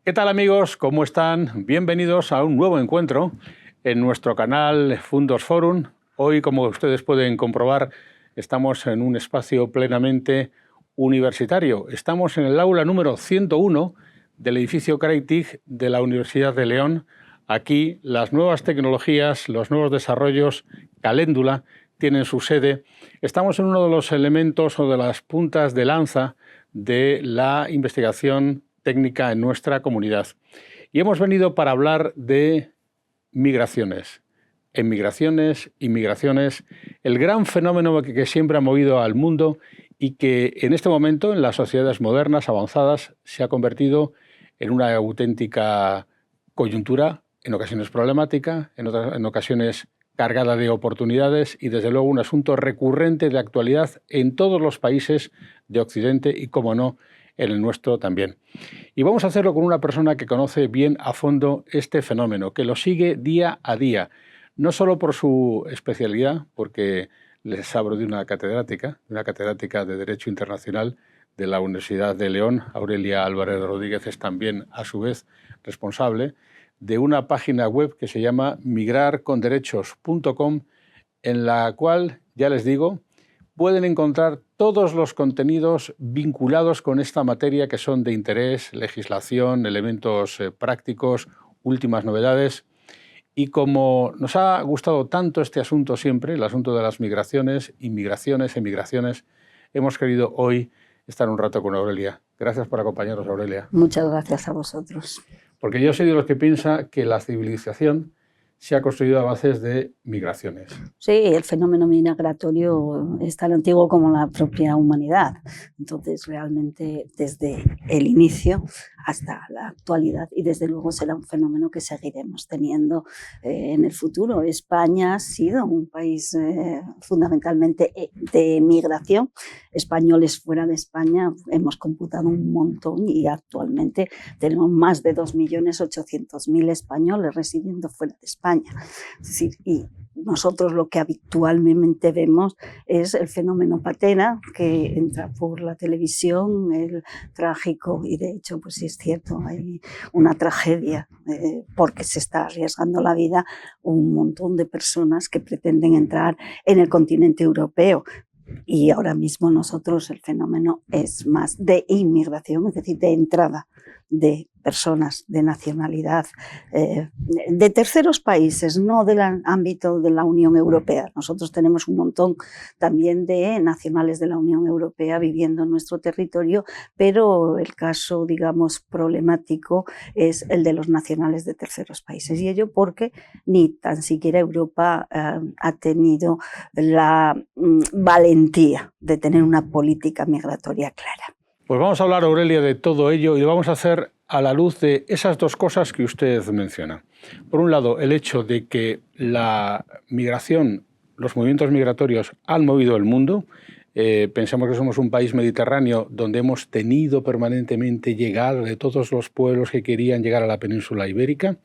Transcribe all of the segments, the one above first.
¿Qué tal, amigos? ¿Cómo están? Bienvenidos a un nuevo encuentro en nuestro canal Fundos Forum. Hoy, como ustedes pueden comprobar, estamos en un espacio plenamente universitario. Estamos en el aula número 101 del edificio Creightig de la Universidad de León. Aquí las nuevas tecnologías, los nuevos desarrollos, Caléndula, tienen su sede. Estamos en uno de los elementos o de las puntas de lanza de la investigación técnica en nuestra comunidad. Y hemos venido para hablar de migraciones. Emigraciones, inmigraciones, el gran fenómeno que siempre ha movido al mundo y que en este momento en las sociedades modernas, avanzadas, se ha convertido en una auténtica coyuntura, en ocasiones problemática, en ocasiones cargada de oportunidades y desde luego un asunto recurrente de actualidad en todos los países de Occidente y, como no, en el nuestro también. Y vamos a hacerlo con una persona que conoce bien a fondo este fenómeno, que lo sigue día a día, no solo por su especialidad, porque les hablo de una catedrática de Derecho Internacional de la Universidad de León. Aurelia Álvarez Rodríguez es también, a su vez, responsable de una página web que se llama migrarconderechos.com, en la cual, ya les digo, pueden encontrar todos los contenidos vinculados con esta materia que son de interés, legislación, elementos prácticos, últimas novedades. Y como nos ha gustado tanto este asunto siempre, el asunto de las migraciones, inmigraciones, emigraciones, hemos querido hoy estar un rato con Aurelia. Gracias por acompañarnos, Aurelia. Muchas gracias a vosotros. Porque yo soy de los que piensa que la civilización se ha construido a bases de migraciones. Sí, el fenómeno migratorio es tan antiguo como la propia humanidad. Entonces, realmente, desde el inicio hasta la actualidad, y desde luego será un fenómeno que seguiremos teniendo en el futuro. España ha sido un país fundamentalmente de migración. Españoles fuera de España hemos computado un montón y actualmente tenemos más de 2.800.000 españoles residiendo fuera de España. Es decir, y nosotros lo que habitualmente vemos es el fenómeno patera que entra por la televisión, el trágico, y de hecho, pues sí es cierto, hay una tragedia porque se está arriesgando la vida un montón de personas que pretenden entrar en el continente europeo. Y ahora mismo nosotros el fenómeno es más de inmigración, es decir, de entrada de personas de nacionalidad de terceros países, no del ámbito de la Unión Europea. Nosotros tenemos un montón también de nacionales de la Unión Europea viviendo en nuestro territorio, pero el caso, digamos, problemático es el de los nacionales de terceros países. Y ello porque ni tan siquiera Europa ha tenido la valentía de tener una política migratoria clara. Pues vamos a hablar, Aurelia, de todo ello y lo vamos a hacer a la luz de esas dos cosas que usted menciona. Por un lado, el hecho de que la migración, los movimientos migratorios han movido el mundo. Pensamos que somos un país mediterráneo donde hemos tenido permanentemente llegada de todos los pueblos que querían llegar a la península ibérica.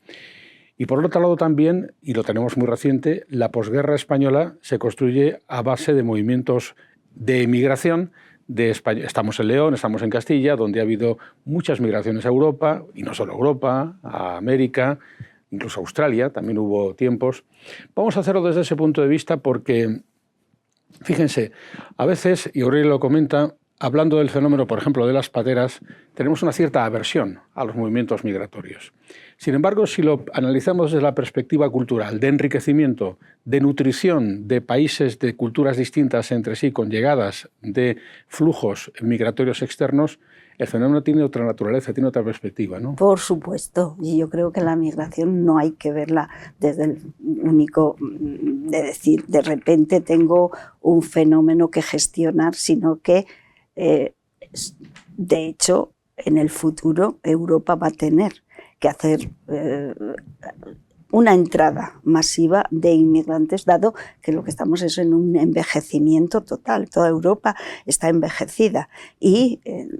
Y por otro lado también, y lo tenemos muy reciente, la posguerra española se construye a base de movimientos de emigración de España. Estamos en León, estamos en Castilla, donde ha habido muchas migraciones a Europa, y no solo a Europa, a América, incluso a Australia, también hubo tiempos. Vamos a hacerlo desde ese punto de vista porque, fíjense, a veces, y Aurelia lo comenta, hablando del fenómeno, por ejemplo, de las pateras, tenemos una cierta aversión a los movimientos migratorios. Sin embargo, si lo analizamos desde la perspectiva cultural, de enriquecimiento, de nutrición de países de culturas distintas entre sí, con llegadas de flujos migratorios externos, el fenómeno tiene otra naturaleza, tiene otra perspectiva, ¿no? Por supuesto, y yo creo que la migración no hay que verla desde el único de decir, de repente tengo un fenómeno que gestionar, sino que, de hecho, en el futuro Europa va a tener que hacer una entrada masiva de inmigrantes, dado que lo que estamos es en un envejecimiento total. Toda Europa está envejecida y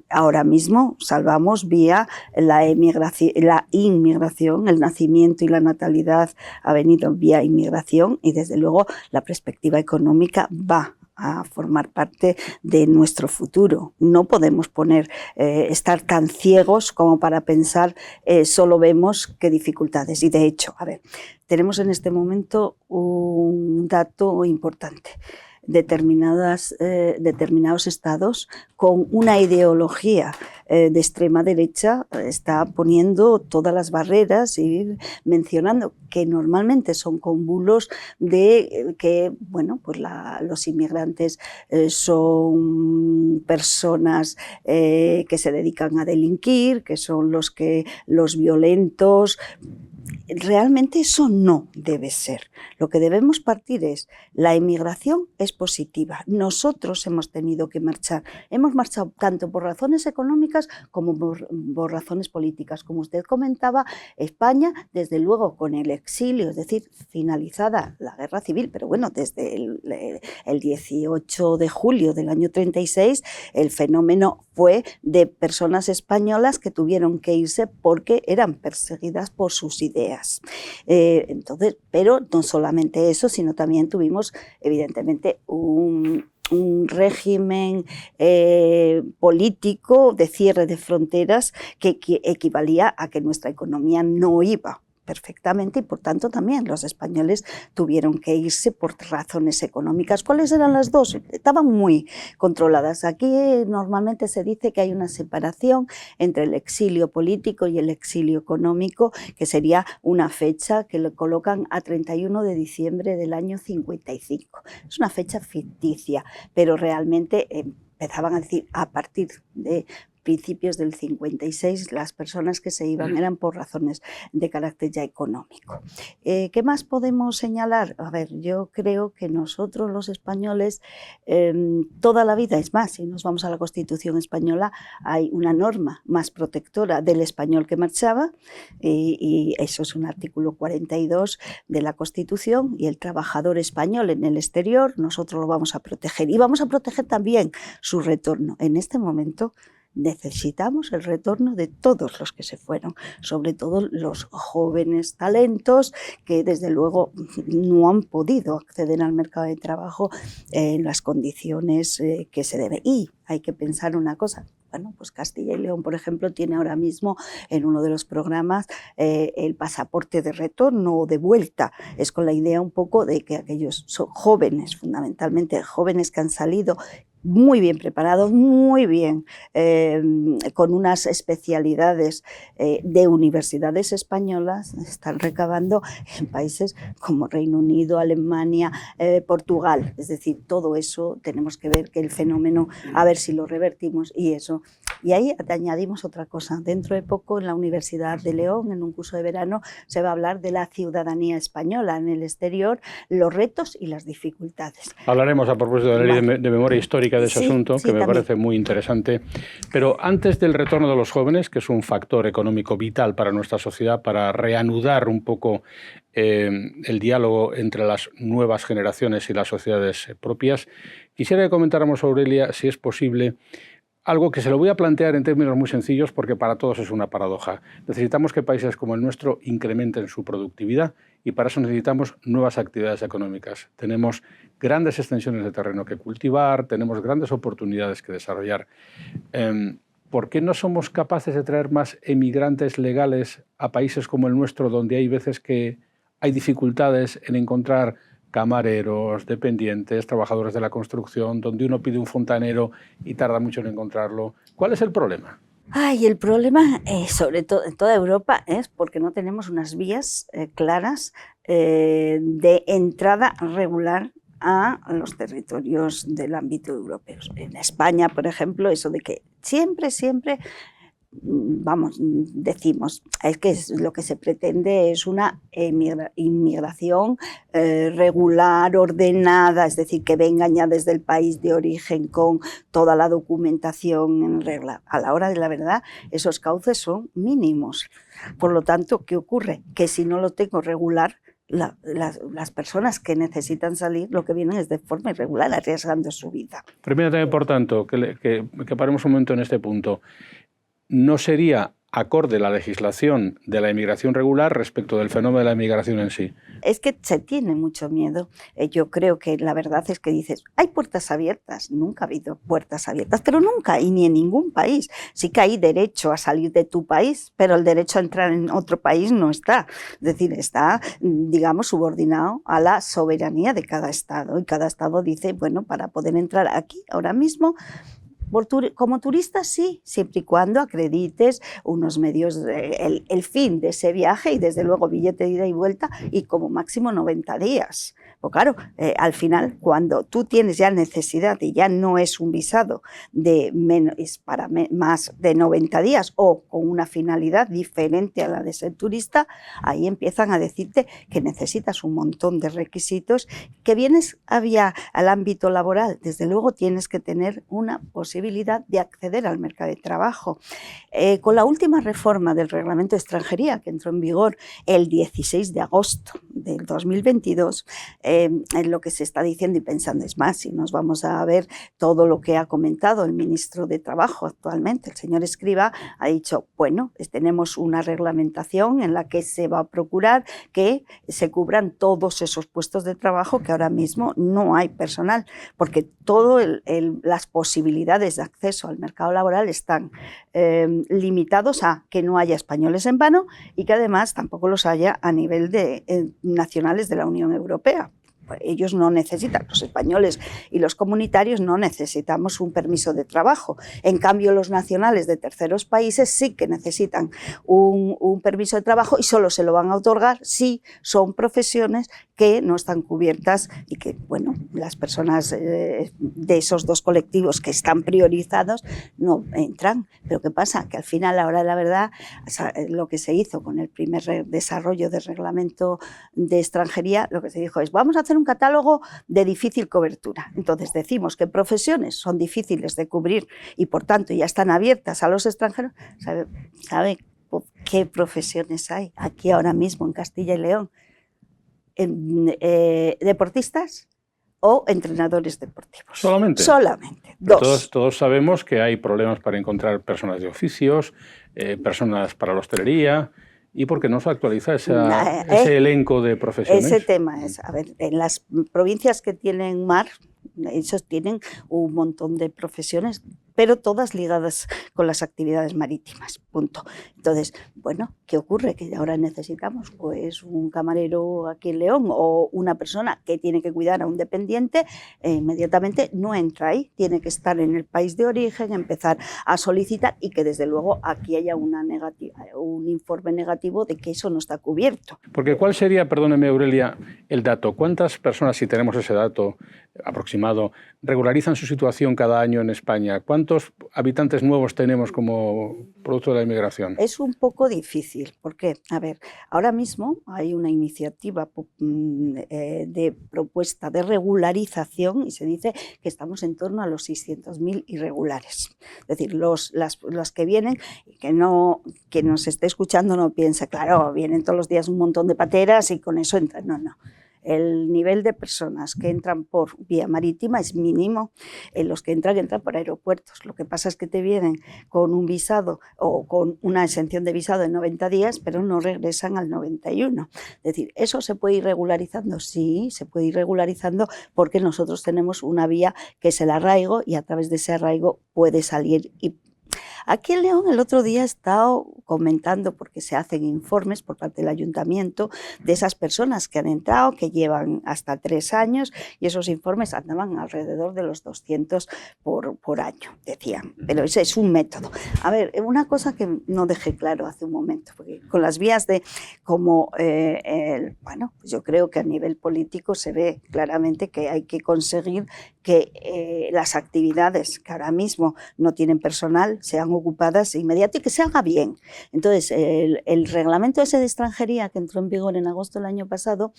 ahora mismo salvamos vía la inmigración, el nacimiento y la natalidad ha venido vía inmigración y desde luego la perspectiva económica va a formar parte de nuestro futuro. No podemos estar tan ciegos como para pensar solo vemos qué dificultades. Y de hecho, a ver, tenemos en este momento un dato importante. Determinados estados con una ideología de extrema derecha está poniendo todas las barreras y mencionando que normalmente son con bulos de que bueno, pues los inmigrantes son personas que se dedican a delinquir, que son los violentos. Realmente eso no debe ser. Lo que debemos partir es, la emigración es positiva. Nosotros hemos tenido que marchar. Hemos marchado tanto por razones económicas como por razones políticas. Como usted comentaba, España, desde luego con el exilio, es decir, finalizada la guerra civil, pero bueno, desde el 18 de julio del año 36, el fenómeno fue de personas españolas que tuvieron que irse porque eran perseguidas por sus ideas. Entonces, pero no solamente eso, sino también tuvimos evidentemente un régimen político de cierre de fronteras que equivalía a que nuestra economía no iba perfectamente y por tanto también los españoles tuvieron que irse por razones económicas. ¿Cuáles eran las dos? Estaban muy controladas. Aquí normalmente se dice que hay una separación entre el exilio político y el exilio económico, que sería una fecha que le colocan a 31 de diciembre del año 55. Es una fecha ficticia, pero realmente empezaban a decir a partir de principios del 56, las personas que se iban eran por razones de carácter ya económico. ¿Qué más podemos señalar? A ver, yo creo que nosotros los españoles toda la vida, es más, si nos vamos a la Constitución española, hay una norma más protectora del español que marchaba y eso es un artículo 42 de la Constitución, y el trabajador español en el exterior nosotros lo vamos a proteger y vamos a proteger también su retorno. En este momento necesitamos el retorno de todos los que se fueron, sobre todo los jóvenes talentos que desde luego no han podido acceder al mercado de trabajo en las condiciones que se debe. Y hay que pensar una cosa. Bueno, pues Castilla y León, por ejemplo, tiene ahora mismo en uno de los programas el pasaporte de retorno o de vuelta. Es con la idea un poco de que aquellos son jóvenes, fundamentalmente jóvenes que han salido muy bien preparados, muy bien, con unas especialidades de universidades españolas, están recabando en países como Reino Unido, Alemania, Portugal. Es decir, todo eso tenemos que ver que el fenómeno, a ver si lo revertimos y eso. Y ahí añadimos otra cosa. Dentro de poco en la Universidad de León, en un curso de verano, se va a hablar de la ciudadanía española en el exterior, los retos y las dificultades. Hablaremos a propósito de la ley de memoria histórica de ese asunto, que me parece muy interesante. Pero antes del retorno de los jóvenes, que es un factor económico vital para nuestra sociedad, para reanudar un poco el diálogo entre las nuevas generaciones y las sociedades propias, quisiera que comentáramos, Aurelia, si es posible, algo que se lo voy a plantear en términos muy sencillos porque para todos es una paradoja. Necesitamos que países como el nuestro incrementen su productividad y para eso necesitamos nuevas actividades económicas. Tenemos grandes extensiones de terreno que cultivar, tenemos grandes oportunidades que desarrollar. ¿Por qué no somos capaces de traer más emigrantes legales a países como el nuestro, donde hay veces que hay dificultades en encontrar camareros, dependientes, trabajadores de la construcción, donde uno pide un fontanero y tarda mucho en encontrarlo? ¿Cuál es el problema? Ay, el problema, sobre todo en toda Europa, es porque no tenemos unas vías claras de entrada regular a los territorios del ámbito europeo. En España, por ejemplo, eso de que siempre vamos, decimos, es que lo que se pretende es una inmigración regular, ordenada, es decir, que vengan ya desde el país de origen con toda la documentación en regla. A la hora de la verdad, esos cauces son mínimos. Por lo tanto, ¿qué ocurre? Que si no lo tengo regular, las personas que necesitan salir lo que vienen es de forma irregular, arriesgando su vida. Permítame, por tanto, que paremos un momento en este punto. ¿No sería acorde la legislación de la inmigración regular respecto del fenómeno de la inmigración en sí? Es que se tiene mucho miedo. Yo creo que la verdad es que dices, hay puertas abiertas. Nunca ha habido puertas abiertas, pero nunca, y ni en ningún país. Sí que hay derecho a salir de tu país, pero el derecho a entrar en otro país no está. Es decir, está, digamos, subordinado a la soberanía de cada Estado. Y cada Estado dice, bueno, para poder entrar aquí ahora mismo, como turista sí, siempre y cuando acredites unos medios, el fin de ese viaje y desde luego billete de ida y vuelta y como máximo 90 días. Pues claro, al final cuando tú tienes ya necesidad y ya no es un visado es para más de 90 días o con una finalidad diferente a la de ser turista, ahí empiezan a decirte que necesitas un montón de requisitos, que vienes al ámbito laboral, desde luego tienes que tener una posibilidad de acceder al mercado de trabajo. Con la última reforma del Reglamento de Extranjería, que entró en vigor el 16 de agosto del 2022, lo que se está diciendo y pensando es más, si nos vamos a ver todo lo que ha comentado el ministro de Trabajo actualmente, el señor Escrivá, ha dicho, bueno, tenemos una reglamentación en la que se va a procurar que se cubran todos esos puestos de trabajo que ahora mismo no hay personal, porque todas las posibilidades de acceso al mercado laboral están limitados a que no haya españoles en vano y que además tampoco los haya a nivel de nacionales de la Unión Europea. Ellos no necesitan, los españoles y los comunitarios no necesitamos un permiso de trabajo. En cambio, los nacionales de terceros países sí que necesitan un permiso de trabajo y solo se lo van a otorgar si son profesiones que no están cubiertas y que, bueno, las personas de esos dos colectivos que están priorizados no entran. Pero ¿qué pasa? Que al final, ahora la verdad, lo que se hizo con el primer desarrollo del reglamento de extranjería, lo que se dijo es, vamos a hacer un catálogo de difícil cobertura. Entonces decimos que profesiones son difíciles de cubrir y por tanto ya están abiertas a los extranjeros. ¿Sabe qué profesiones hay aquí ahora mismo en Castilla y León? Deportistas o entrenadores deportivos. ¿Solamente? Solamente. Todos sabemos que hay problemas para encontrar personas de oficios, personas para la hostelería. ¿Y por qué no se actualiza ese elenco de profesiones? Ese tema es, a ver, en las provincias que tienen mar, esos tienen un montón de profesiones, pero todas ligadas con las actividades marítimas, punto. Entonces, bueno, ¿qué ocurre? Que ahora necesitamos pues un camarero aquí en León o una persona que tiene que cuidar a un dependiente, inmediatamente no entra ahí, tiene que estar en el país de origen, empezar a solicitar y que desde luego aquí haya un informe negativo de que eso no está cubierto. Porque ¿cuál sería, perdóneme Aurelia, el dato? ¿Cuántas personas, si tenemos ese dato aproximado, regularizan su situación cada año en España? ¿Cuántos habitantes nuevos tenemos como producto de la inmigración? Es un poco difícil, porque, a ver, ahora mismo hay una iniciativa de propuesta de regularización y se dice que estamos en torno a los 600.000 irregulares. Es decir, los que vienen, que nos esté escuchando no piense, claro, vienen todos los días un montón de pateras y con eso entran. No, no. El nivel de personas que entran por vía marítima es mínimo. Los que entran por aeropuertos. Lo que pasa es que te vienen con un visado o con una exención de visado de 90 días, pero no regresan al 91. Es decir, ¿eso se puede ir regularizando? Sí, se puede ir regularizando porque nosotros tenemos una vía que es el arraigo y a través de ese arraigo puede salir y aquí en León el otro día he estado comentando, porque se hacen informes por parte del ayuntamiento de esas personas que han entrado, que llevan hasta 3 años, y esos informes andaban alrededor de los 200 por año, decían. Pero ese es un método. A ver, una cosa que no dejé claro hace un momento, porque con las vías de como, bueno, pues yo creo que a nivel político se ve claramente que hay que conseguir que las actividades que ahora mismo no tienen personal sean ocupadas inmediato y que se haga bien. Entonces, el reglamento ese de extranjería que entró en vigor en agosto del año pasado,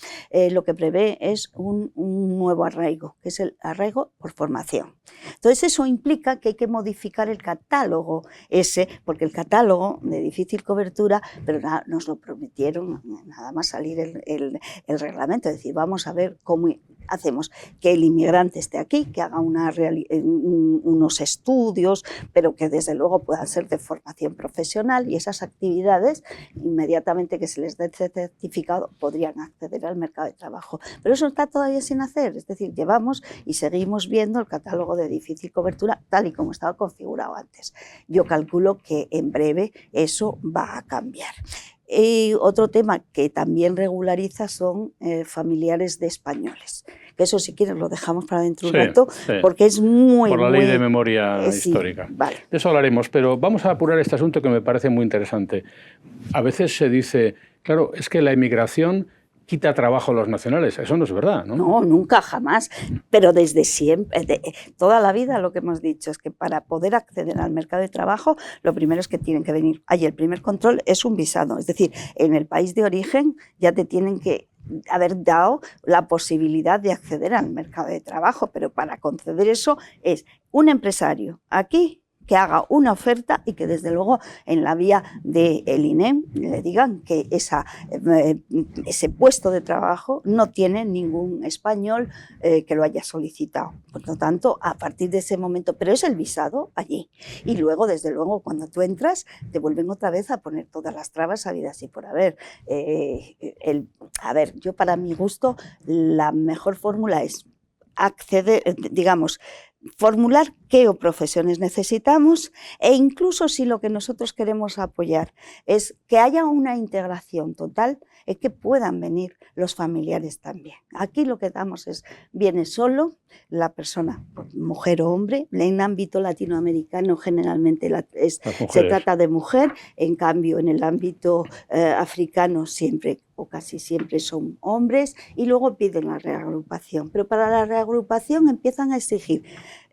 lo que prevé es un nuevo arraigo, que es el arraigo por formación. Entonces, eso implica que hay que modificar el catálogo ese, porque el catálogo de difícil cobertura, pero nos lo prometieron nada más salir el reglamento, es decir, vamos a ver cómo hacemos? Que el inmigrante esté aquí, que haga unos estudios, pero que desde luego puedan ser de formación profesional, y esas actividades, inmediatamente que se les dé el certificado, podrían acceder al mercado de trabajo. Pero eso está todavía sin hacer, es decir, llevamos y seguimos viendo el catálogo de difícil cobertura tal y como estaba configurado antes. Yo calculo que en breve eso va a cambiar. Y otro tema que también regulariza son familiares de españoles, que eso si quieres lo dejamos para dentro de un rato, porque es muy... Por la ley de memoria histórica. Sí, vale. De eso hablaremos, pero vamos a apurar este asunto que me parece muy interesante. A veces se dice, claro, es que la inmigración quita trabajo a los nacionales. Eso no es verdad, ¿no? No, nunca, jamás. Pero desde siempre, toda la vida lo que hemos dicho es que para poder acceder al mercado de trabajo, lo primero es que tienen que venir. Ahí el primer control es un visado. Es decir, en el país de origen ya te tienen que haber dado la posibilidad de acceder al mercado de trabajo, pero para conceder eso es un empresario aquí que haga una oferta y que desde luego en la vía del INEM le digan que ese puesto de trabajo no tiene ningún español que lo haya solicitado. Por lo tanto, a partir de ese momento, pero es el visado allí. Y luego, desde luego, cuando tú entras, te vuelven otra vez a poner todas las trabas habidas y por haber. A ver, yo para mi gusto, la mejor fórmula es acceder, digamos, formular qué profesiones necesitamos, e incluso si lo que nosotros queremos apoyar es que haya una integración total, es que puedan venir los familiares también. Aquí lo que damos es, viene solo la persona, mujer o hombre. En ámbito latinoamericano generalmente se trata de mujer, en cambio en el ámbito africano siempre o casi siempre son hombres, y luego piden la reagrupación. Pero para la reagrupación empiezan a exigir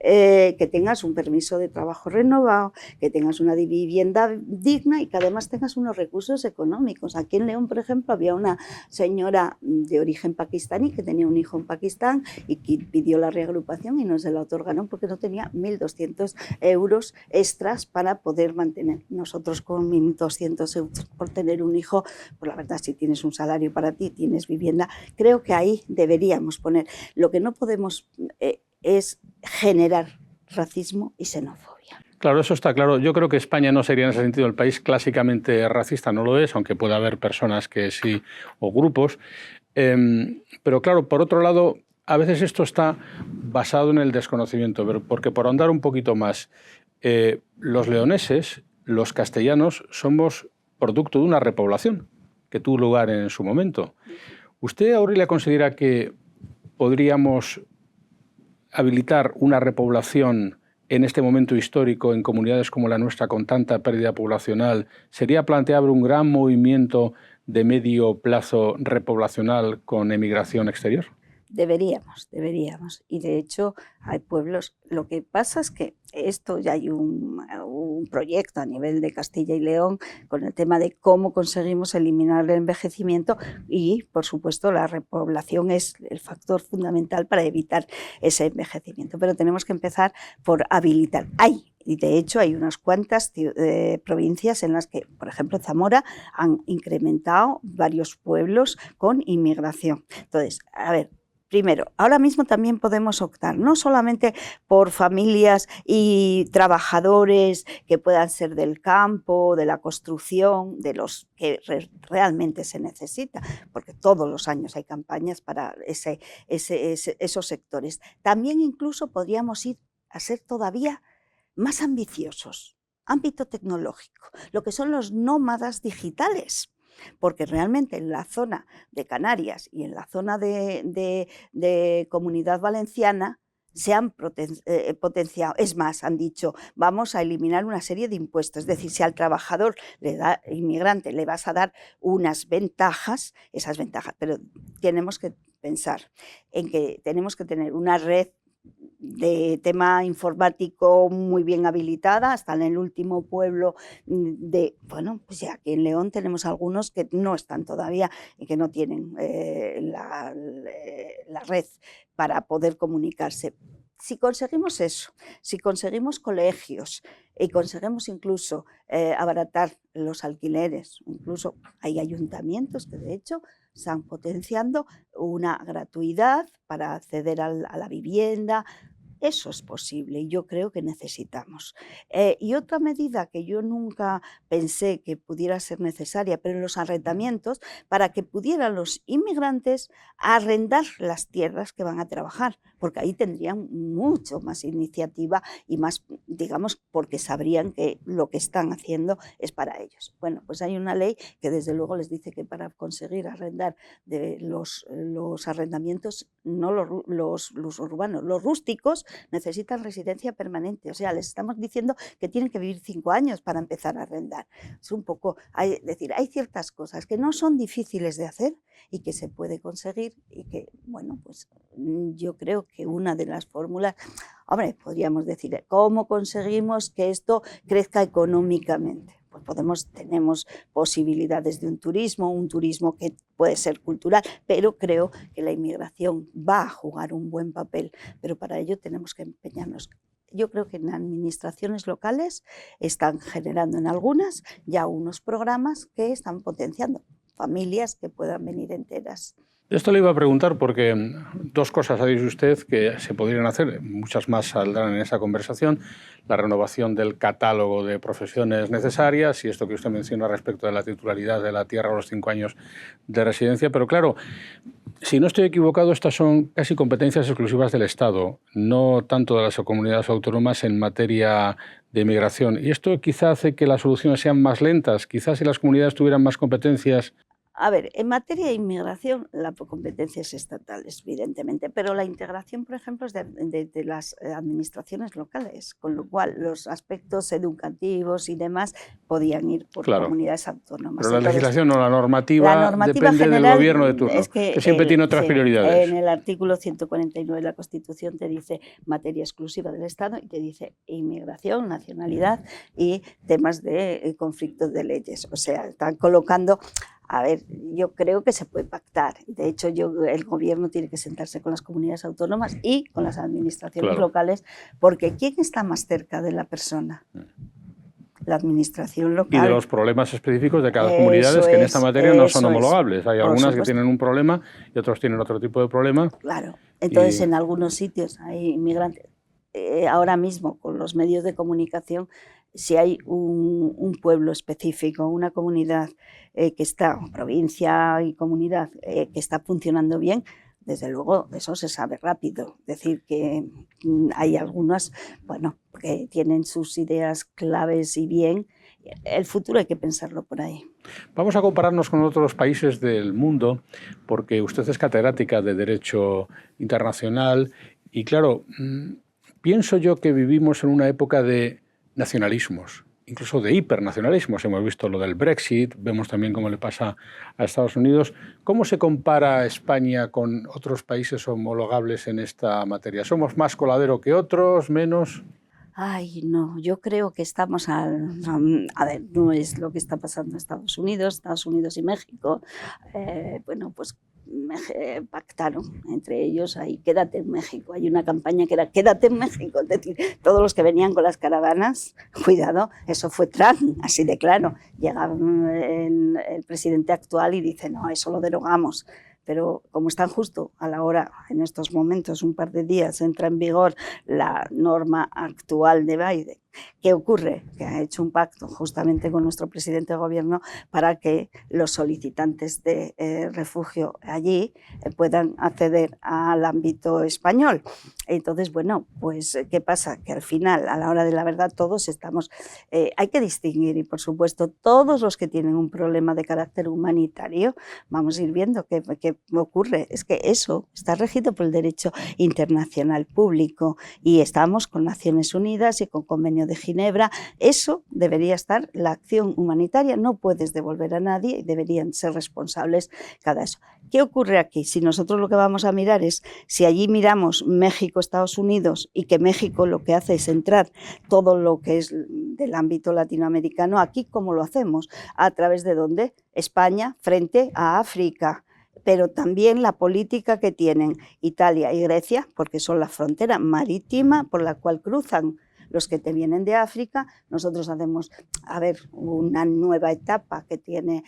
que tengas un permiso de trabajo renovado, que tengas una vivienda digna y que además tengas unos recursos económicos. Aquí en León, por ejemplo, había una señora de origen pakistaní que tenía un hijo en Pakistán y que pidió la reagrupación y no se la otorgaron porque no tenía 1.200 euros extras para poder mantener. Nosotros con 1.200 euros por tener un hijo, pues la verdad, si tienes un salario para ti, tienes vivienda, creo que ahí deberíamos poner. Lo que no podemos es generar racismo y xenofobia. Claro, eso está claro. Yo creo que España no sería en ese sentido el país clásicamente racista, no lo es, aunque pueda haber personas que sí, o grupos. Pero claro, por otro lado, a veces esto está basado en el desconocimiento, porque por ahondar un poquito más, los leoneses, los castellanos, somos producto de una repoblación que tuvo lugar en su momento. ¿Usted, Aurelia, considera que podríamos habilitar una repoblación en este momento histórico en comunidades como la nuestra con tanta pérdida poblacional? ¿Sería planteable un gran movimiento de medio plazo repoblacional con emigración exterior? Deberíamos. Y de hecho hay pueblos. Lo que pasa es que esto ya hay un proyecto a nivel de Castilla y León con el tema de cómo conseguimos eliminar el envejecimiento, y por supuesto la repoblación es el factor fundamental para evitar ese envejecimiento. Pero tenemos que empezar por habilitar. Y de hecho hay unas cuantas provincias en las que, por ejemplo, Zamora, han incrementado varios pueblos con inmigración. Entonces, a ver, primero, ahora mismo también podemos optar no solamente por familias y trabajadores que puedan ser del campo, de la construcción, de los que realmente se necesita, porque todos los años hay campañas para esos sectores. También incluso podríamos ir a ser todavía más ambiciosos, ámbito tecnológico, lo que son los nómadas digitales. Porque realmente en la zona de Canarias y en la zona de Comunidad Valenciana se han potenciado. Es más, han dicho, vamos a eliminar una serie de impuestos. Es decir, si al trabajador inmigrante le vas a dar unas ventajas, esas ventajas, pero tenemos que pensar en que tenemos que tener una red de tema informático muy bien habilitada. Hasta en el último pueblo pues ya aquí en León tenemos algunos que no están todavía y que no tienen la red para poder comunicarse. Si conseguimos eso, si conseguimos colegios y conseguimos incluso abaratar los alquileres, incluso hay ayuntamientos que de hecho están potenciando una gratuidad para acceder a la vivienda. Eso es posible y yo creo que necesitamos. Y otra medida que yo nunca pensé que pudiera ser necesaria, pero los arrendamientos, para que pudieran los inmigrantes arrendar las tierras que van a trabajar, porque ahí tendrían mucho más iniciativa y más, digamos, porque sabrían que lo que están haciendo es para ellos. Bueno, pues hay una ley que desde luego les dice que para conseguir arrendar de los arrendamientos, no los urbanos, los rústicos, necesitan residencia permanente. O sea, les estamos diciendo que tienen que vivir 5 años para empezar a arrendar. Es un poco, es decir, hay ciertas cosas que no son difíciles de hacer y que se puede conseguir y que, bueno, pues yo creo que una de las fórmulas, hombre, podríamos decir, ¿cómo conseguimos que esto crezca económicamente? Pues tenemos posibilidades de un turismo que puede ser cultural, pero creo que la inmigración va a jugar un buen papel, pero para ello tenemos que empeñarnos. Yo creo que en administraciones locales están generando en algunas ya unos programas que están potenciando familias que puedan venir enteras. Esto le iba a preguntar porque 2 cosas ha dicho usted que se podrían hacer, muchas más saldrán en esa conversación, la renovación del catálogo de profesiones necesarias y esto que usted menciona respecto de la titularidad de la tierra a los 5 años de residencia, pero claro, si no estoy equivocado, estas son casi competencias exclusivas del Estado, no tanto de las comunidades autónomas en materia de inmigración. Y esto quizá hace que las soluciones sean más lentas, quizás si las comunidades tuvieran más competencias. A ver, en materia de inmigración, la competencia es estatal, evidentemente, pero la integración, por ejemplo, es de las administraciones locales, con lo cual los aspectos educativos y demás podían ir por comunidades autónomas. Pero la legislación o la normativa depende general, del gobierno de turno, que siempre tiene otras prioridades. En el artículo 149 de la Constitución te dice materia exclusiva del Estado y te dice inmigración, nacionalidad y temas de conflictos de leyes. O sea, están colocando... A ver, yo creo que se puede pactar. De hecho, el gobierno tiene que sentarse con las comunidades autónomas y con las administraciones locales, porque ¿quién está más cerca de la persona? La administración local. Y de los problemas específicos de cada comunidad, que en esta materia no son homologables. Hay algunas que tienen un problema y otros tienen otro tipo de problema. Claro. Entonces, en algunos sitios hay inmigrantes. Ahora mismo, con los medios de comunicación, si hay un pueblo específico, una comunidad que está, provincia y comunidad que está funcionando bien, desde luego eso se sabe rápido. Es decir, que hay algunas, bueno, que tienen sus ideas claves y bien. El futuro hay que pensarlo por ahí. Vamos a compararnos con otros países del mundo, porque usted es catedrática de Derecho Internacional y claro, pienso yo que vivimos en una época de nacionalismos, incluso de hipernacionalismos. Hemos visto lo del Brexit, vemos también cómo le pasa a Estados Unidos. ¿Cómo se compara España con otros países homologables en esta materia? ¿Somos más coladero que otros, menos? Ay, no, yo creo que estamos a ver, no es lo que está pasando en Estados Unidos y México. Bueno, pues pactaron entre ellos ahí, quédate en México. Hay una campaña que era quédate en México, es decir, todos los que venían con las caravanas, cuidado, eso fue Trump, así de claro. Llega el presidente actual y dice, no, eso lo derogamos. Pero como están justo a la hora, en estos momentos, un par de días, entra en vigor la norma actual de Biden. ¿Qué ocurre? Que ha hecho un pacto justamente con nuestro presidente de gobierno para que los solicitantes de refugio allí puedan acceder al ámbito español. Entonces, bueno, pues ¿qué pasa? Que al final, a la hora de la verdad, todos estamos... hay que distinguir y, por supuesto, todos los que tienen un problema de carácter humanitario, vamos a ir viendo qué ocurre. Es que eso está regido por el derecho internacional público y estamos con Naciones Unidas y con Convenio de Ginebra. Eso debería estar, la acción humanitaria, no puedes devolver a nadie y deberían ser responsables cada eso. ¿Qué ocurre aquí? Si nosotros lo que vamos a mirar es, si allí miramos México, Estados Unidos y que México lo que hace es entrar todo lo que es del ámbito latinoamericano, aquí ¿cómo lo hacemos? ¿A través de dónde? España frente a África. Pero también la política que tienen Italia y Grecia, porque son la frontera marítima por la cual cruzan los que te vienen de África. Nosotros hacemos, a ver, una nueva etapa que tiene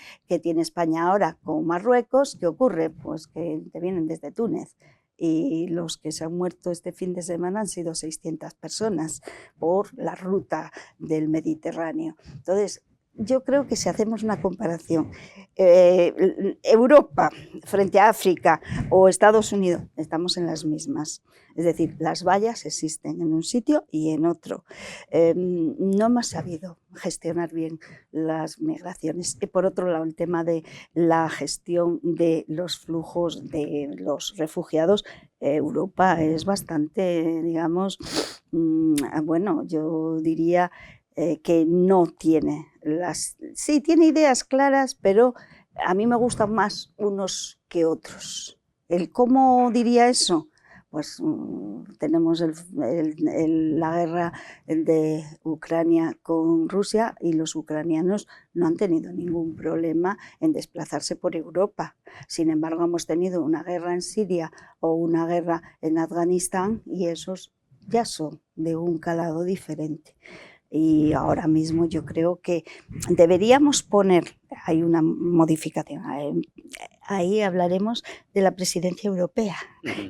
España ahora con Marruecos. ¿Qué ocurre? Pues que te vienen desde Túnez. Y los que se han muerto este fin de semana han sido 600 personas por la ruta del Mediterráneo. Entonces, yo creo que si hacemos una comparación, Europa frente a África o Estados Unidos, estamos en las mismas. Es decir, las vallas existen en un sitio y en otro. No hemos sabido gestionar bien las migraciones. Y por otro lado, el tema de la gestión de los flujos de los refugiados, Europa es bastante, digamos, bueno, yo diría que no tiene sí tiene ideas claras, pero a mí me gustan más unos que otros. ¿Cómo diría eso? Pues tenemos la guerra de Ucrania con Rusia y los ucranianos no han tenido ningún problema en desplazarse por Europa. Sin embargo, hemos tenido una guerra en Siria o una guerra en Afganistán y esos ya son de un calado diferente. Y ahora mismo yo creo que deberíamos poner, hay una modificación, ahí hablaremos de la presidencia europea,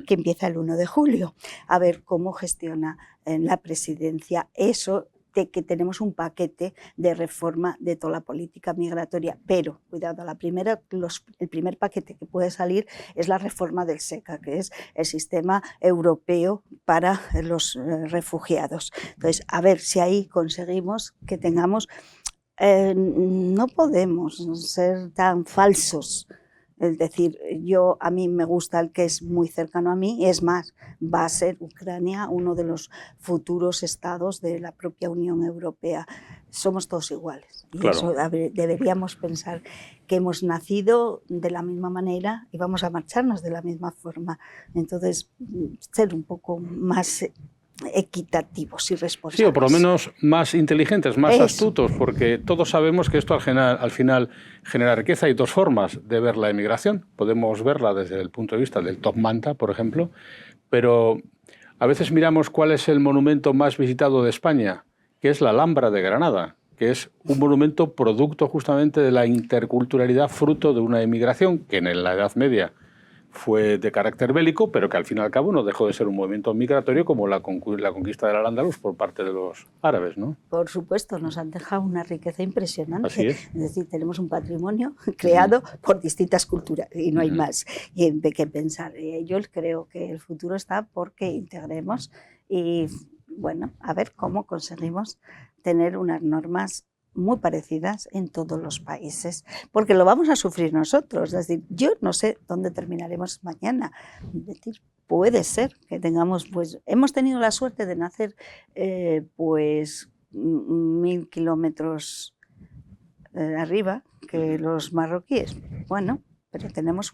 que empieza el 1 de julio, a ver cómo gestiona la presidencia eso de que tenemos un paquete de reforma de toda la política migratoria, pero cuidado, el primer paquete que puede salir es la reforma del SECA, que es el sistema europeo para los refugiados. Entonces, a ver si ahí conseguimos que tengamos, no podemos ser tan falsos. Es decir, a mí me gusta el que es muy cercano a mí, es más, va a ser Ucrania uno de los futuros estados de la propia Unión Europea. Somos todos iguales. Y claro. Eso deberíamos pensar que hemos nacido de la misma manera y vamos a marcharnos de la misma forma. Entonces, ser un poco más equitativos y responsables. Sí, o por lo menos más inteligentes, más astutos, porque todos sabemos que esto al final genera riqueza. Hay dos formas de ver la emigración. Podemos verla desde el punto de vista del top manta, por ejemplo, pero a veces miramos cuál es el monumento más visitado de España, que es la Alhambra de Granada, que es un monumento producto justamente de la interculturalidad, fruto de una emigración que en la Edad Media fue de carácter bélico, pero que al fin y al cabo no dejó de ser un movimiento migratorio como la conquista del Al-Ándalus por parte de los árabes, ¿no? Por supuesto, nos han dejado una riqueza impresionante. Así es. Es decir, tenemos un patrimonio creado por distintas culturas y no hay más y de qué pensar. Yo creo que el futuro está porque integremos y, bueno, a ver cómo conseguimos tener unas normas muy parecidas en todos los países, porque lo vamos a sufrir nosotros. Es decir, yo no sé dónde terminaremos mañana. Es decir, puede ser que tengamos, pues, hemos tenido la suerte de nacer, pues, 1000 kilómetros arriba que los marroquíes. Bueno, pero tenemos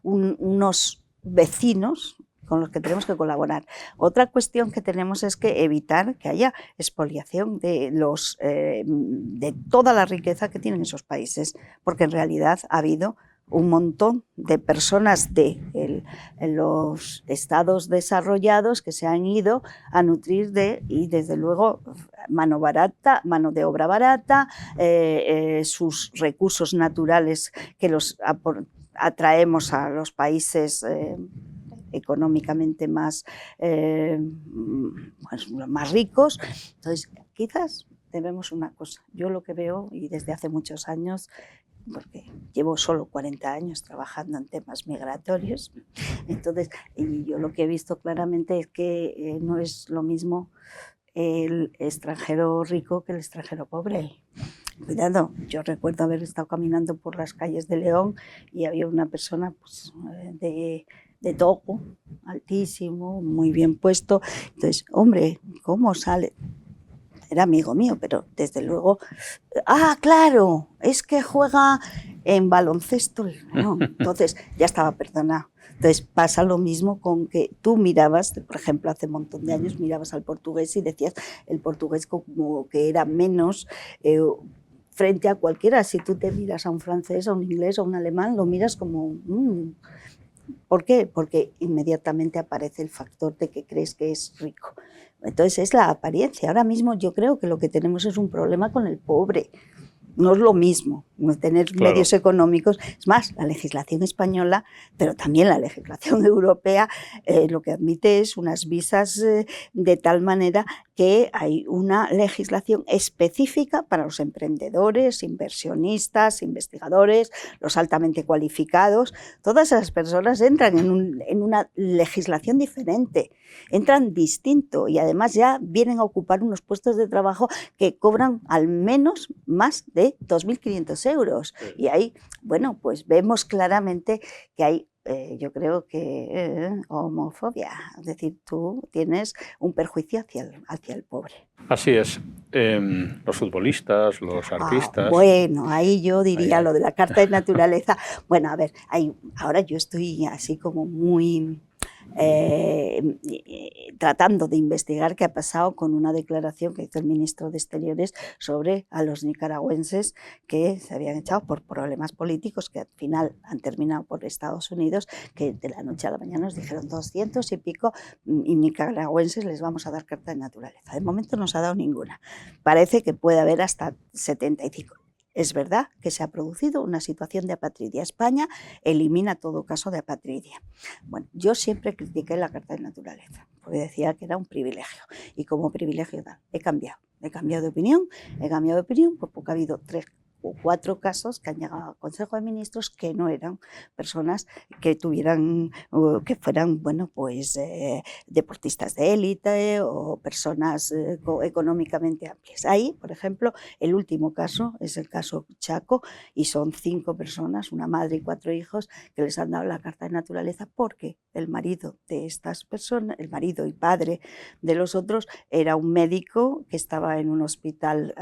unos vecinos con los que tenemos que colaborar. Otra cuestión que tenemos es que evitar que haya expoliación de toda la riqueza que tienen esos países, porque en realidad ha habido un montón de personas de los estados desarrollados que se han ido a nutrir y desde luego mano de obra barata, sus recursos naturales que los atraemos a los países económicamente más ricos. Entonces, quizás debemos una cosa. Yo lo que veo, y desde hace muchos años, porque llevo solo 40 años trabajando en temas migratorios, entonces, y yo lo que he visto claramente es que no es lo mismo el extranjero rico que el extranjero pobre. Cuidado, yo recuerdo haber estado caminando por las calles de León y había una persona, pues, de Togo, altísimo, muy bien puesto. Entonces, hombre, ¿cómo sale? Era amigo mío, pero desde luego, claro, es que juega en baloncesto. No, entonces ya estaba perdonado. Entonces pasa lo mismo con que tú mirabas, por ejemplo, hace un montón de años mirabas al portugués y decías el portugués como que era menos frente a cualquiera. Si tú te miras a un francés, a un inglés, a un alemán, lo miras como... ¿Por qué? Porque inmediatamente aparece el factor de que crees que es rico. Entonces es la apariencia. Ahora mismo yo creo que lo que tenemos es un problema con el pobre. No es lo mismo tener Claro. medios económicos. Es más, la legislación española, pero también la legislación europea, lo que admite es unas visas de tal manera que hay una legislación específica para los emprendedores, inversionistas, investigadores, los altamente cualificados. Todas esas personas entran en una legislación diferente, entran distinto y además ya vienen a ocupar unos puestos de trabajo que cobran al menos más de 2.500 euros. Y ahí, bueno, pues vemos claramente que hay yo creo que homofobia, es decir, tú tienes un perjuicio hacia el pobre. Así es. Los futbolistas, los artistas... Bueno, ahí yo diría ahí. Lo de la Carta de Naturaleza. Bueno, a ver, ahora yo estoy así como muy... tratando de investigar qué ha pasado con una declaración que hizo el ministro de Exteriores sobre a los nicaragüenses que se habían echado por problemas políticos que al final han terminado por Estados Unidos, que de la noche a la mañana nos dijeron 200 y pico y nicaragüenses les vamos a dar carta de naturaleza. De momento no se ha dado ninguna. Parece que puede haber hasta 75. Es verdad que se ha producido una situación de apatridia. España elimina todo caso de apatridia. Bueno, yo siempre critiqué la Carta de Naturaleza, porque decía que era un privilegio. Y como privilegio he cambiado de opinión, porque ha habido 3 o 4 casos que han llegado al Consejo de Ministros que no eran personas que tuvieran, que fueran, bueno, pues deportistas de élite o personas económicamente amplias. Ahí, por ejemplo, el último caso es el caso Chaco y son 5 personas, una madre y 4 hijos, que les han dado la Carta de Naturaleza porque el marido de estas personas, el marido y padre de los otros, era un médico que estaba en un hospital,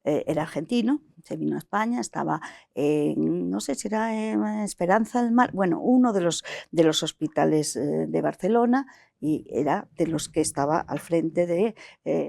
era argentino, se vino a España, estaba no sé si era en Esperanza del Mar, bueno, uno de los hospitales de Barcelona, y era de los que estaba al frente de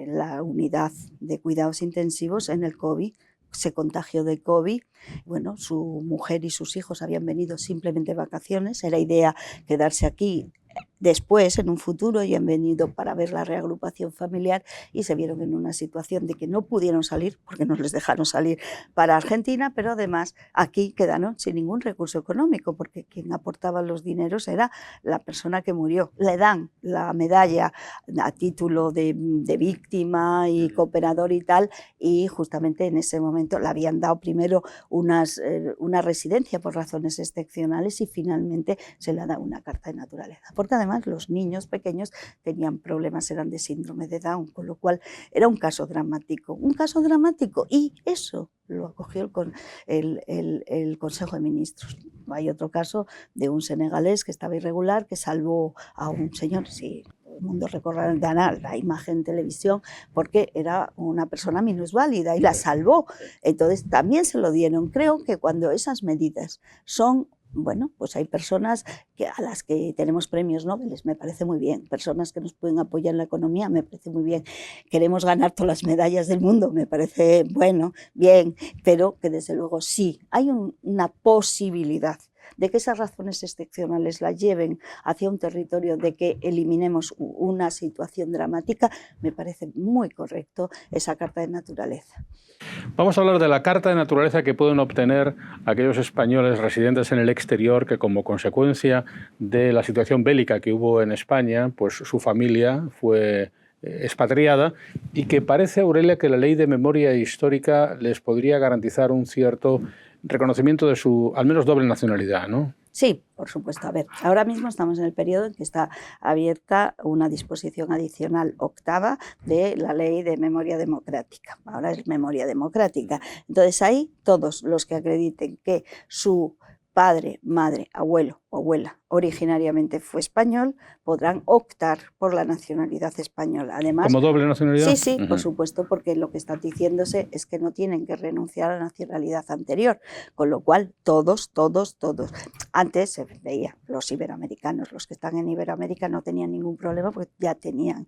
la unidad de cuidados intensivos en el COVID. Se contagió de COVID, bueno, su mujer y sus hijos habían venido simplemente de vacaciones, era idea quedarse aquí después, en un futuro, y han venido para ver la reagrupación familiar y se vieron en una situación de que no pudieron salir, porque no les dejaron salir para Argentina, pero además aquí quedaron sin ningún recurso económico, porque quien aportaba los dineros era la persona que murió. Le dan la medalla a título de víctima y cooperador y tal, y justamente en ese momento le habían dado primero una residencia por razones excepcionales y finalmente se le ha dado una carta de naturaleza, porque además los niños pequeños tenían problemas, eran de síndrome de Down, con lo cual era un caso dramático, y eso lo acogió el Consejo de Ministros. Hay otro caso de un senegalés que estaba irregular, que salvó a un señor, sí, todo el mundo recordará la imagen en televisión, porque era una persona minusválida y la salvó. Entonces también se lo dieron. Creo que cuando esas medidas son, bueno, pues hay personas a las que tenemos premios Nobel, me parece muy bien, personas que nos pueden apoyar en la economía, me parece muy bien, queremos ganar todas las medallas del mundo, me parece bueno, bien, pero que desde luego sí, hay una posibilidad de que esas razones excepcionales la lleven hacia un territorio de que eliminemos una situación dramática, me parece muy correcto esa carta de naturaleza. Vamos a hablar de la carta de naturaleza que pueden obtener aquellos españoles residentes en el exterior que, como consecuencia de la situación bélica que hubo en España, pues su familia fue expatriada, y que parece, Aurelia, que la ley de memoria histórica les podría garantizar un cierto reconocimiento de su, al menos, doble nacionalidad, ¿no? Sí, por supuesto. A ver, ahora mismo estamos en el periodo en que está abierta una disposición adicional 8ª de la Ley de Memoria Democrática. Ahora es memoria democrática. Entonces ahí todos los que acrediten que su padre, madre, abuelo o abuela originariamente fue español, podrán optar por la nacionalidad española. Además, ¿como doble nacionalidad? Sí, por supuesto, porque lo que está diciéndose es que no tienen que renunciar a la nacionalidad anterior, con lo cual todos. Antes se veía, los iberoamericanos, los que están en Iberoamérica no tenían ningún problema porque ya tenían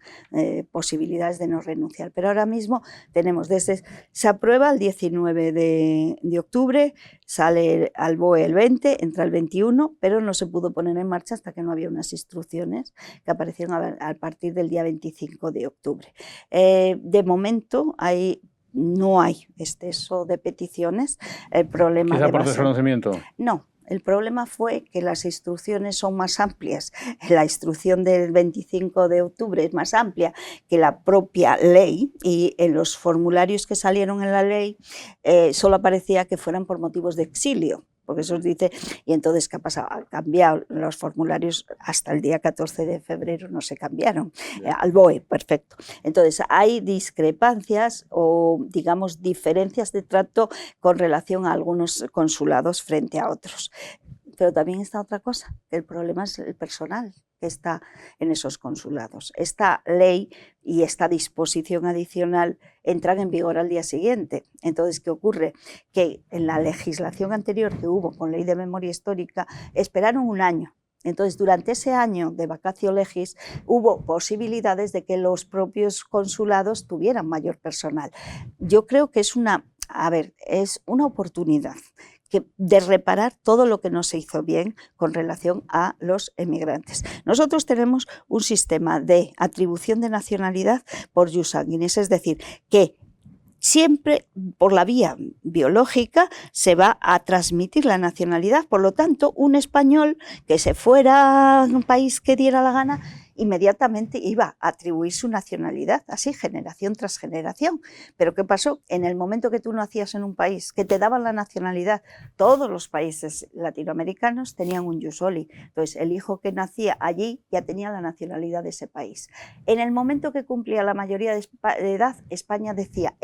posibilidades de no renunciar, pero ahora mismo tenemos se aprueba el 19 de octubre, sale al BOE el 20, entra el 21, pero no se pudo poner poner en marcha hasta que no había unas instrucciones que aparecieron a partir del día 25 de octubre. De momento no hay exceso de peticiones. El problema ¿Quizá por desconocimiento? No. El problema fue que las instrucciones son más amplias. La instrucción del 25 de octubre es más amplia que la propia ley, y en los formularios que salieron en la ley solo aparecía que fueran por motivos de exilio. Porque eso dice, y entonces, ¿qué ha pasado? Han cambiado los formularios hasta el día 14 de febrero, no se cambiaron, al BOE, perfecto. Entonces, hay discrepancias o, digamos, diferencias de trato con relación a algunos consulados frente a otros. Pero también está otra cosa, que el problema es el personal que está en esos consulados. Esta ley y esta disposición adicional entran en vigor al día siguiente. Entonces, ¿qué ocurre? Que en la legislación anterior que hubo con Ley de Memoria Histórica, esperaron un año. Entonces, durante ese año de vacatio legis hubo posibilidades de que los propios consulados tuvieran mayor personal. Yo creo que es una oportunidad de reparar todo lo que no se hizo bien con relación a los emigrantes. Nosotros tenemos un sistema de atribución de nacionalidad por jus sanguinis, es decir, que siempre por la vía biológica se va a transmitir la nacionalidad. Por lo tanto, un español que se fuera a un país que diera la gana, inmediatamente iba a atribuir su nacionalidad, así generación tras generación. Pero ¿qué pasó? En el momento que tú nacías en un país, que te daban la nacionalidad, todos los países latinoamericanos tenían un jus soli. Entonces, el hijo que nacía allí ya tenía la nacionalidad de ese país. En el momento que cumplía la mayoría de edad, España decía,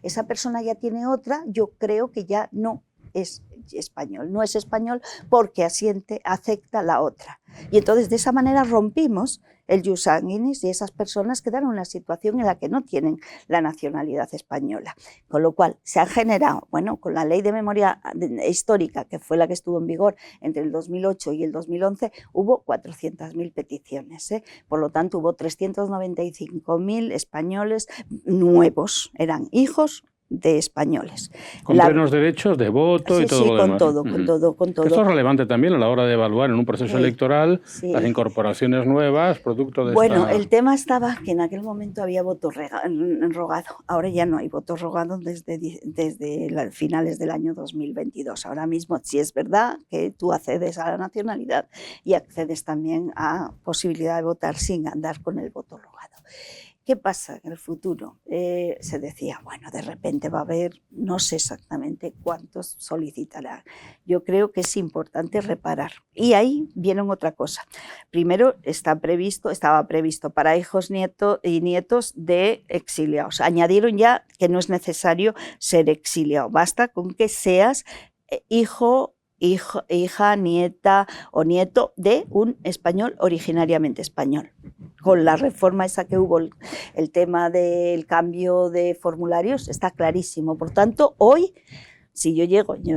esa persona ya tiene otra, yo creo que ya no es español, no es español porque acepta la otra. Y entonces de esa manera rompimos el jus sanguinis y esas personas quedaron en una situación en la que no tienen la nacionalidad española. Con lo cual se ha generado, con la Ley de Memoria Histórica, que fue la que estuvo en vigor entre el 2008 y el 2011, hubo 400.000 peticiones. Por lo tanto, hubo 395.000 españoles nuevos, eran hijos de españoles. Con plenos derechos de voto y todo lo demás. Con todo. Esto es relevante también a la hora de evaluar en un proceso electoral las incorporaciones nuevas, producto de el tema estaba que en aquel momento había voto rogado. Ahora ya no hay voto rogado desde finales del año 2022. Ahora mismo sí es verdad que tú accedes a la nacionalidad y accedes también a posibilidad de votar sin andar con el voto rogado. ¿Qué pasa en el futuro? Se decía, de repente va a haber, no sé exactamente cuántos solicitarán. Yo creo que es importante reparar. Y ahí viene otra cosa. Primero, estaba previsto para hijos y nietos de exiliados. Añadieron ya que no es necesario ser exiliado, basta con que seas hija, nieta o nieto de un español originariamente español. Con la reforma esa que hubo, el tema del cambio de formularios está clarísimo. Por tanto, hoy, si yo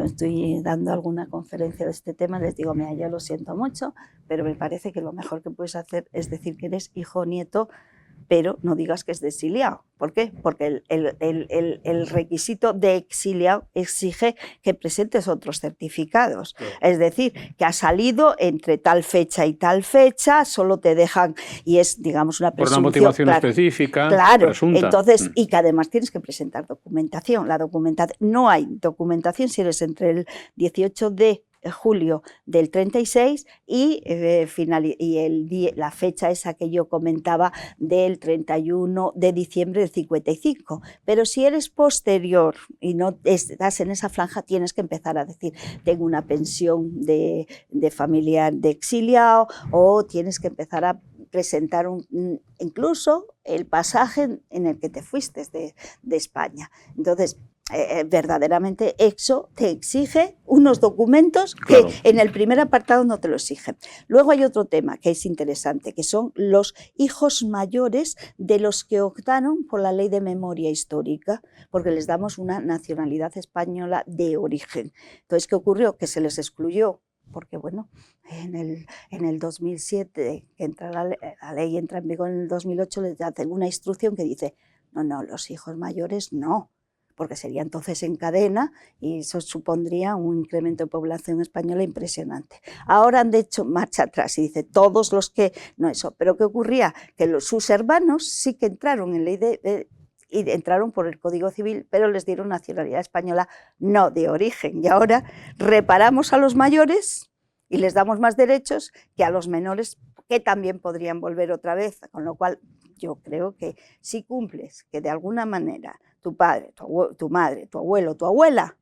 estoy dando alguna conferencia de este tema, les digo, mira, ya lo siento mucho, pero me parece que lo mejor que puedes hacer es decir que eres hijo o nieto, pero no digas que es de exiliado. ¿Por qué? Porque el requisito de exiliado exige que presentes otros certificados. Claro. Es decir, que ha salido entre tal fecha y tal fecha, solo te dejan, y es, digamos, una presunción. Por una motivación específica, claro, presunta. Entonces, y que además tienes que presentar documentación. No hay documentación si eres entre el 18 de julio del 36 y la fecha esa que yo comentaba del 31 de diciembre del 55. Pero si eres posterior y no estás en esa franja, tienes que empezar a decir, tengo una pensión de familiar de exiliado, o tienes que empezar a presentar incluso el pasaje en el que te fuiste de España. Entonces, verdaderamente eso te exige unos documentos que en el primer apartado no te lo exigen. Luego hay otro tema que es interesante, que son los hijos mayores de los que optaron por la Ley de Memoria Histórica, porque les damos una nacionalidad española de origen. Entonces, ¿qué ocurrió? Que se les excluyó, porque en el 2007, que la ley entra en vigor en el 2008, les hacen una instrucción que dice, no, los hijos mayores no. porque sería entonces en cadena y eso supondría un incremento de población española impresionante. Ahora han hecho marcha atrás y dice todos los que... No eso, pero ¿qué ocurría? Que sus hermanos sí que entraron en ley y entraron por el Código Civil, pero les dieron nacionalidad española no de origen. Y ahora reparamos a los mayores y les damos más derechos que a los menores, que también podrían volver otra vez, con lo cual yo creo que si cumples que de alguna manera tu padre, tu madre, tu abuelo, tu abuela,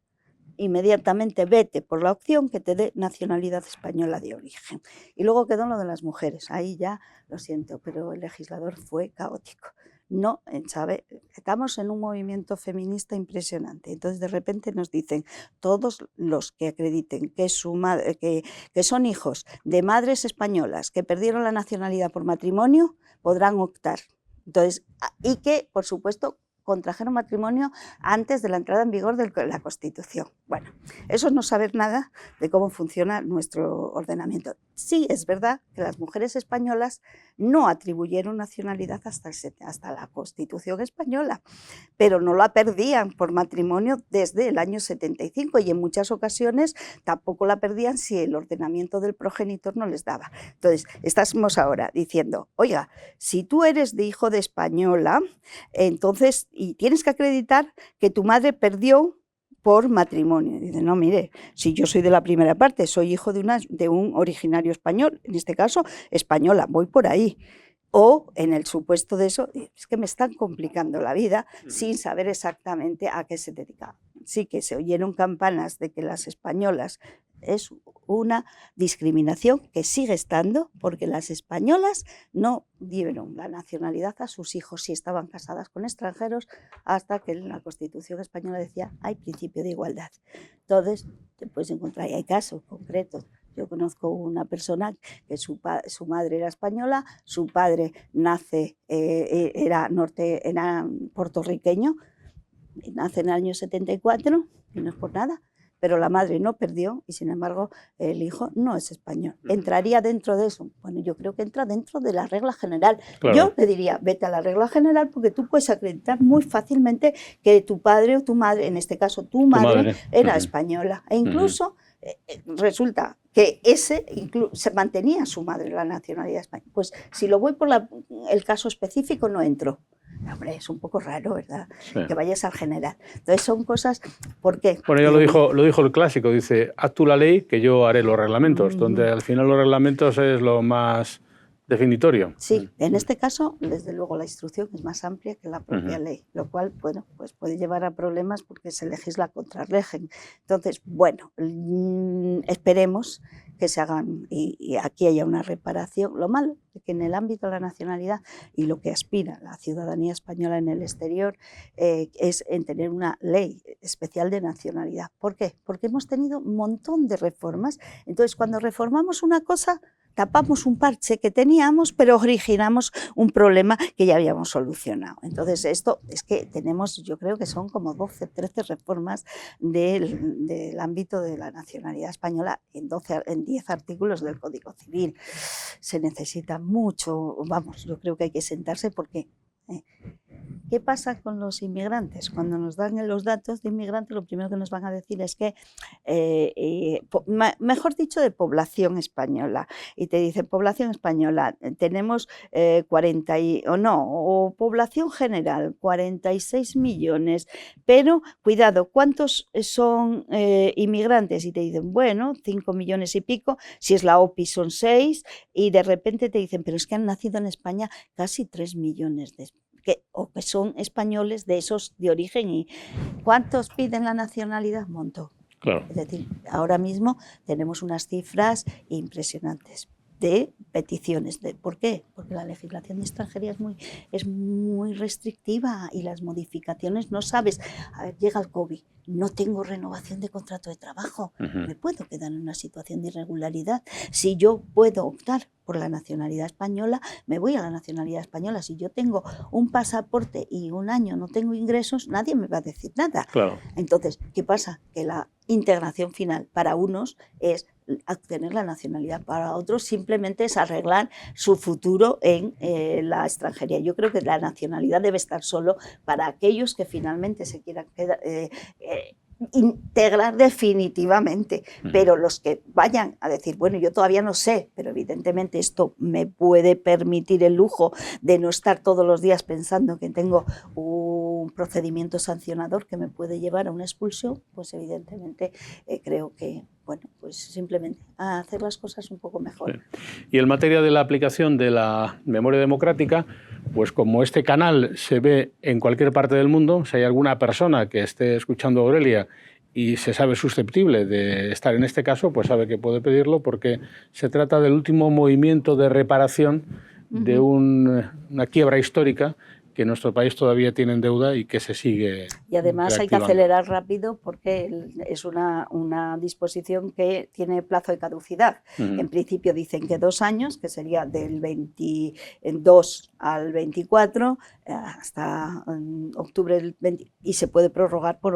inmediatamente vete por la opción que te dé nacionalidad española de origen. Y luego quedó lo de las mujeres, ahí ya lo siento, pero el legislador fue caótico. No, ¿sabe? Estamos en un movimiento feminista impresionante. Entonces, de repente nos dicen, todos los que acrediten que son hijos de madres españolas que perdieron la nacionalidad por matrimonio, podrán optar. Entonces, y que, por supuesto, contrajeron matrimonio antes de la entrada en vigor de la Constitución. Bueno, eso es no saber nada de cómo funciona nuestro ordenamiento. Sí, es verdad que las mujeres españolas no atribuyeron nacionalidad hasta la Constitución española, pero no la perdían por matrimonio desde el año 75 y en muchas ocasiones tampoco la perdían si el ordenamiento del progenitor no les daba. Entonces, estamos ahora diciendo, oiga, si tú eres de hijo de española, entonces, y tienes que acreditar que tu madre perdió por matrimonio. Dice, no, mire, si yo soy de la primera parte, soy hijo de un originario español, en este caso española, voy por ahí. O en el supuesto de eso, es que me están complicando la vida sin saber exactamente a qué se dedicaba. Sí que se oyeron campanas de que las españolas es una discriminación que sigue estando porque las españolas no dieron la nacionalidad a sus hijos si estaban casadas con extranjeros hasta que en la Constitución española decía hay principio de igualdad. Entonces te puedes encontrar, y hay casos concretos. Yo conozco una persona que su madre era española, su padre era puertorriqueño, nace en el año 74, y no es por nada, pero la madre no perdió y sin embargo el hijo no es español. ¿Entraría dentro de eso? Bueno, yo creo que entra dentro de la regla general. Claro. Yo le diría, vete a la regla general porque tú puedes acreditar muy fácilmente que tu padre o tu madre, en este caso tu madre, era española. E incluso resulta que se mantenía su madre la nacionalidad española. Pues si lo voy por el caso específico no entro. Hombre, es un poco raro, ¿verdad? Sí. Que vayas al general. Entonces son cosas... ¿Por qué? Bueno, ya lo dijo el clásico, dice, haz tú la ley que yo haré los reglamentos, donde al final los reglamentos es lo más definitorio. Sí, en este caso, desde luego, la instrucción es más amplia que la propia ley, lo cual, bueno, pues puede llevar a problemas porque se legisla contra régimen. Entonces, bueno, esperemos que se hagan y aquí haya una reparación. Lo malo es que en el ámbito de la nacionalidad y lo que aspira la ciudadanía española en el exterior es en tener una ley especial de nacionalidad. ¿Por qué? Porque hemos tenido un montón de reformas. Entonces, cuando reformamos una cosa, tapamos un parche que teníamos, pero originamos un problema que ya habíamos solucionado. Entonces, esto es que tenemos, yo creo que son como 12, 13 reformas del ámbito de la nacionalidad española en 10 artículos del Código Civil. Se necesita mucho, vamos, yo creo que hay que sentarse porque... ¿Qué pasa con los inmigrantes? Cuando nos dan los datos de inmigrantes, lo primero que nos van a decir es que, mejor dicho, de población española. Y te dicen, población española, tenemos o población general, 46 millones. Pero, cuidado, ¿cuántos son inmigrantes? Y te dicen, bueno, 5 millones y pico, si es la OPI son 6, y de repente te dicen, pero es que han nacido en España casi 3 millones que son españoles de esos de origen. ¿Y cuántos piden la nacionalidad? Un montón. Claro. Es decir, ahora mismo tenemos unas cifras impresionantes de peticiones. ¿Por qué? Porque la legislación de extranjería es muy restrictiva y las modificaciones no sabes. A ver, llega el COVID, no tengo renovación de contrato de trabajo, me puedo quedar en una situación de irregularidad. Si yo puedo optar por la nacionalidad española, me voy a la nacionalidad española. Si yo tengo un pasaporte y un año no tengo ingresos, nadie me va a decir nada. Claro. Entonces, ¿qué pasa? Que la integración final para unos es obtener la nacionalidad. Para otros simplemente es arreglar su futuro en la extranjería. Yo creo que la nacionalidad debe estar solo para aquellos que finalmente se quieran integrar definitivamente, pero los que vayan a decir, bueno, yo todavía no sé, pero evidentemente esto me puede permitir el lujo de no estar todos los días pensando que tengo un procedimiento sancionador que me puede llevar a una expulsión, pues evidentemente creo que, bueno, pues simplemente a hacer las cosas un poco mejor. Sí. Y en materia de la aplicación de la memoria democrática, pues como este canal se ve en cualquier parte del mundo, si hay alguna persona que esté escuchando a Aurelia y se sabe susceptible de estar en este caso, pues sabe que puede pedirlo, porque se trata del último movimiento de reparación de una quiebra histórica que nuestro país todavía tiene en deuda y que se sigue y además hay que acelerar rápido porque es una disposición que tiene plazo de caducidad. En principio dicen que 2 años, que sería del 22 al 24 hasta octubre del 20, y se puede prorrogar por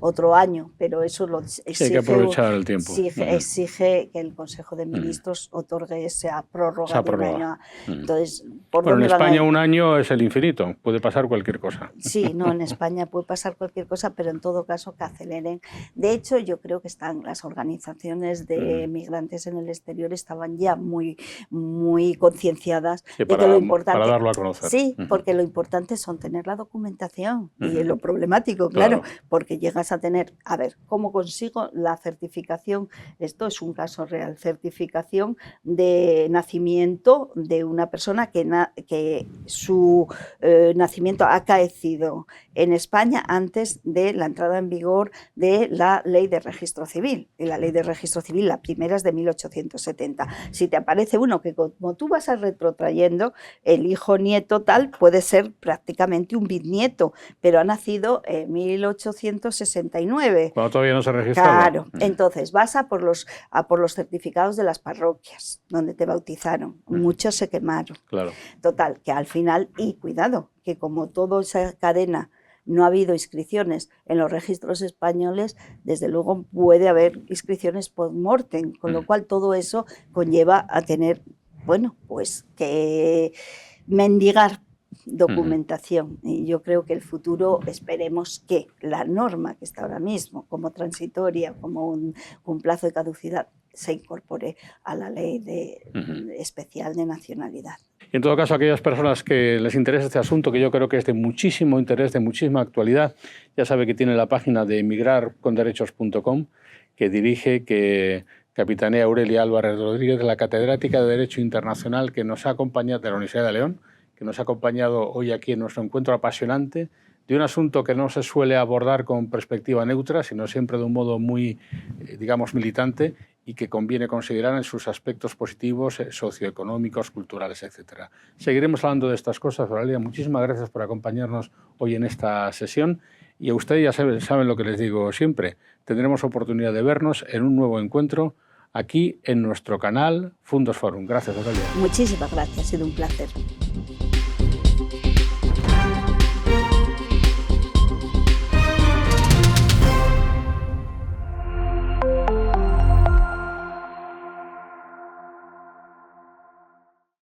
otro año, pero eso lo exige, sí, hay que aprovechar el tiempo. Exige que el Consejo de Ministros otorgue esa prórroga de un año. Entonces, bueno, en España un año es el infinito. Puede pasar cualquier cosa. Sí, no, en España puede pasar cualquier cosa, pero en todo caso que aceleren. De hecho, yo creo que están las organizaciones de migrantes en el exterior estaban ya muy concienciadas de que lo importante... Para darlo a conocer. Sí, porque lo importante son tener la documentación y es lo problemático, claro, porque llegas a tener... A ver, ¿cómo consigo la certificación? Esto es un caso real, certificación de nacimiento de una persona que su nacimiento ha acaecido en España antes de la entrada en vigor de la Ley de Registro Civil. Y la Ley de Registro Civil, la primera es de 1870. Si te aparece uno que como tú vas a retrotrayendo, el hijo nieto tal puede ser prácticamente un bisnieto, pero ha nacido en 1869. Cuando todavía no se registraba. Claro, entonces vas a por los certificados de las parroquias donde te bautizaron. Muchos se quemaron. Claro. Total, que al final, y cuidado, que como toda esa cadena no ha habido inscripciones en los registros españoles, desde luego puede haber inscripciones post-mortem, con lo cual todo eso conlleva a tener, bueno, pues que mendigar documentación. Y yo creo que el futuro, esperemos que la norma que está ahora mismo como transitoria, como un plazo de caducidad, se incorpore a la ley especial de nacionalidad. Y en todo caso, aquellas personas que les interesa este asunto, que yo creo que es de muchísimo interés, de muchísima actualidad, ya sabe que tiene la página de emigrarconderechos.com, que dirige, que capitanea Aurelia Álvarez Rodríguez, la catedrática de Derecho Internacional que nos ha acompañado de la Universidad de León, que nos ha acompañado hoy aquí en nuestro encuentro apasionante de un asunto que no se suele abordar con perspectiva neutra, sino siempre de un modo muy, digamos, militante, y que conviene considerar en sus aspectos positivos, socioeconómicos, culturales, etc. Seguiremos hablando de estas cosas. Aurelia, muchísimas gracias por acompañarnos hoy en esta sesión. Y a ustedes ya saben lo que les digo siempre. Tendremos oportunidad de vernos en un nuevo encuentro aquí en nuestro canal Fundos Forum. Gracias, Aurelia. Muchísimas gracias, ha sido un placer.